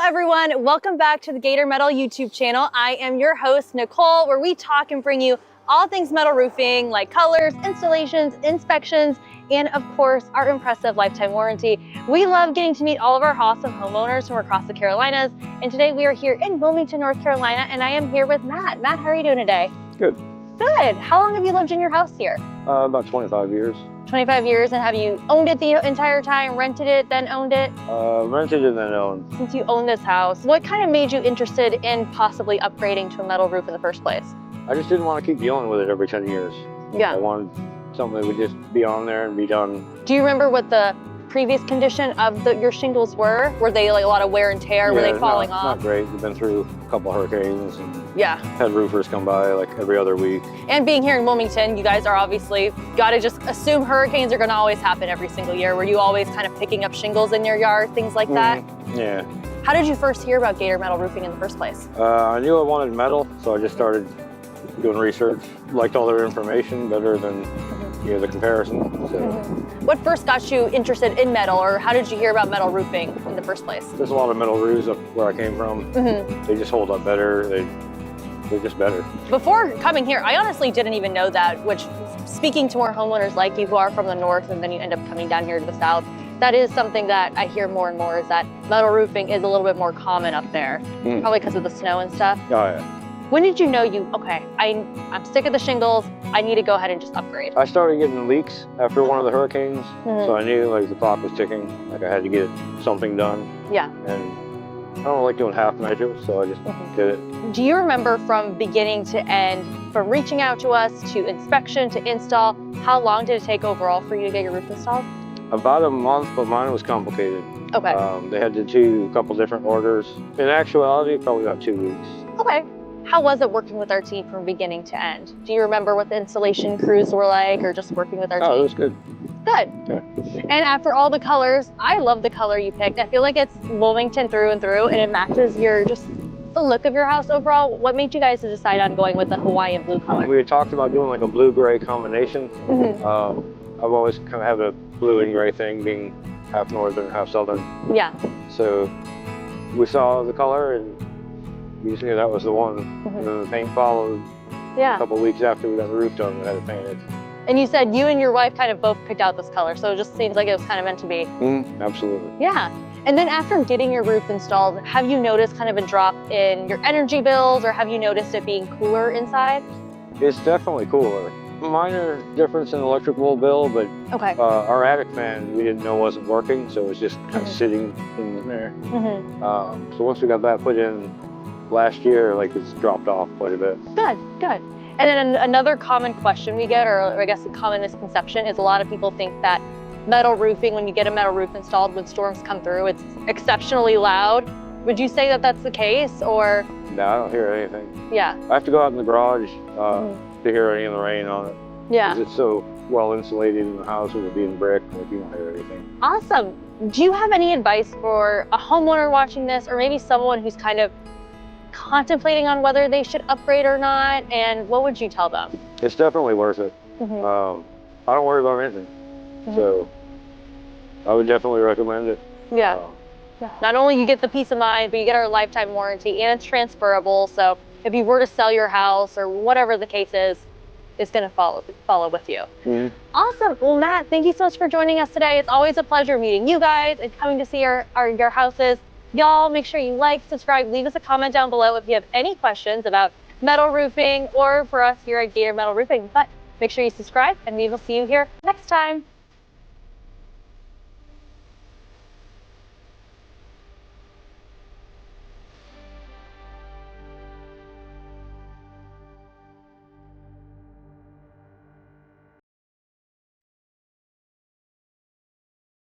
everyone, welcome back to the Gator Metal YouTube channel. I am your host, Nicole, where we talk and bring you all things metal roofing, like colors, installations, inspections, and of course, our impressive lifetime warranty. We love getting to meet all of our awesome homeowners from across the Carolinas, and today we are here in Wilmington, North Carolina, and I am here with Matt. Matt, how are you doing today? Good. Good. How long have you lived in your house here? About 25 years. 25 years, and have you owned it the entire time, rented it, then owned it? Rented and then owned. Since you own this house, what kind of made you interested in possibly upgrading to a metal roof in the first place? I just didn't want to keep dealing with it every 10 years. Yeah. I wanted something that would just be on there and be done. Do you remember what the previous condition of your shingles were? Were they like a lot of wear and tear? Were they falling off? Not great. We've been through a couple hurricanes and had roofers come by like every other week. And being here in Wilmington, you guys are obviously got to just assume hurricanes are going to always happen every single year. Were you always kind of picking up shingles in your yard, things like that? Yeah. How did you first hear about Gator metal roofing in the first place? I knew I wanted metal, so I just started doing research. Liked all their information better than the comparison. So. What first got you interested in metal, or how did you hear about metal roofing in the first place? There's a lot of metal roofs up where I came from. They just hold up better. They're just better. Before coming here, I honestly didn't even know that, which, speaking to more homeowners like you who are from the north and then you end up coming down here to the south, that is something that I hear more and more, is that metal roofing is a little bit more common up there, probably because of the snow and stuff. Oh, yeah. When did you know I'm sick of the shingles, I need to go ahead and just upgrade? I started getting leaks after one of the hurricanes, so I knew like the clock was ticking, like I had to get something done. Yeah. And I don't like doing half measures, so I just did it. Do you remember from beginning to end, from reaching out to us to inspection to install, how long did it take overall for you to get your roof installed? About a month, but mine was complicated. Okay. They had to do a couple different orders. In actuality, probably about 2 weeks. Okay. How was it working with our team from beginning to end? Do you remember what the installation crews were like, or just working with our team? Oh, it was good. Good. Yeah. And after all the colors, I love the color you picked. I feel like it's Wilmington through and through, and it matches the look of your house overall. What made you guys decide on going with the Hawaiian blue color? We had talked about doing like a blue-gray combination. I've always kind of had a blue and gray thing, being half northern, half southern. Yeah. So we saw the color and we just knew that was the one. And then the paint followed. Yeah. A couple of weeks after we got the roof done, we had it painted. And you said you and your wife kind of both picked out this color, so it just seems like it was kind of meant to be. Absolutely. Yeah. And then after getting your roof installed, have you noticed kind of a drop in your energy bills, or have you noticed it being cooler inside? It's definitely cooler. Minor difference in electrical bill, but our attic fan we didn't know wasn't working, so it was just kind of sitting in there. So once we got that put in last year, like it's dropped off quite a bit. Good, good. And then another common question we get, or I guess a common misconception, is a lot of people think that metal roofing, when you get a metal roof installed, when storms come through, it's exceptionally loud. Would you say that that's the case, or? No, I don't hear anything. Yeah. I have to go out in the garage to hear any of the rain on it. Yeah. Because it's so well insulated in the house with it being brick, like you don't hear anything. Awesome. Do you have any advice for a homeowner watching this, or maybe someone who's kind of contemplating on whether they should upgrade or not, and what would you tell them? It's definitely worth it. I don't worry about anything, so I would definitely recommend it. Yeah. Not only you get the peace of mind, but you get our lifetime warranty, and it's transferable, so if you were to sell your house or whatever the case is, it's going to follow with you. Awesome. Well, Matt, thank you so much for joining us today. It's always a pleasure meeting you guys and coming to see your houses. Y'all, make sure you like, subscribe, leave us a comment down below if you have any questions about metal roofing or for us here at Gator Metal Roofing. But make sure you subscribe, and we will see you here next time.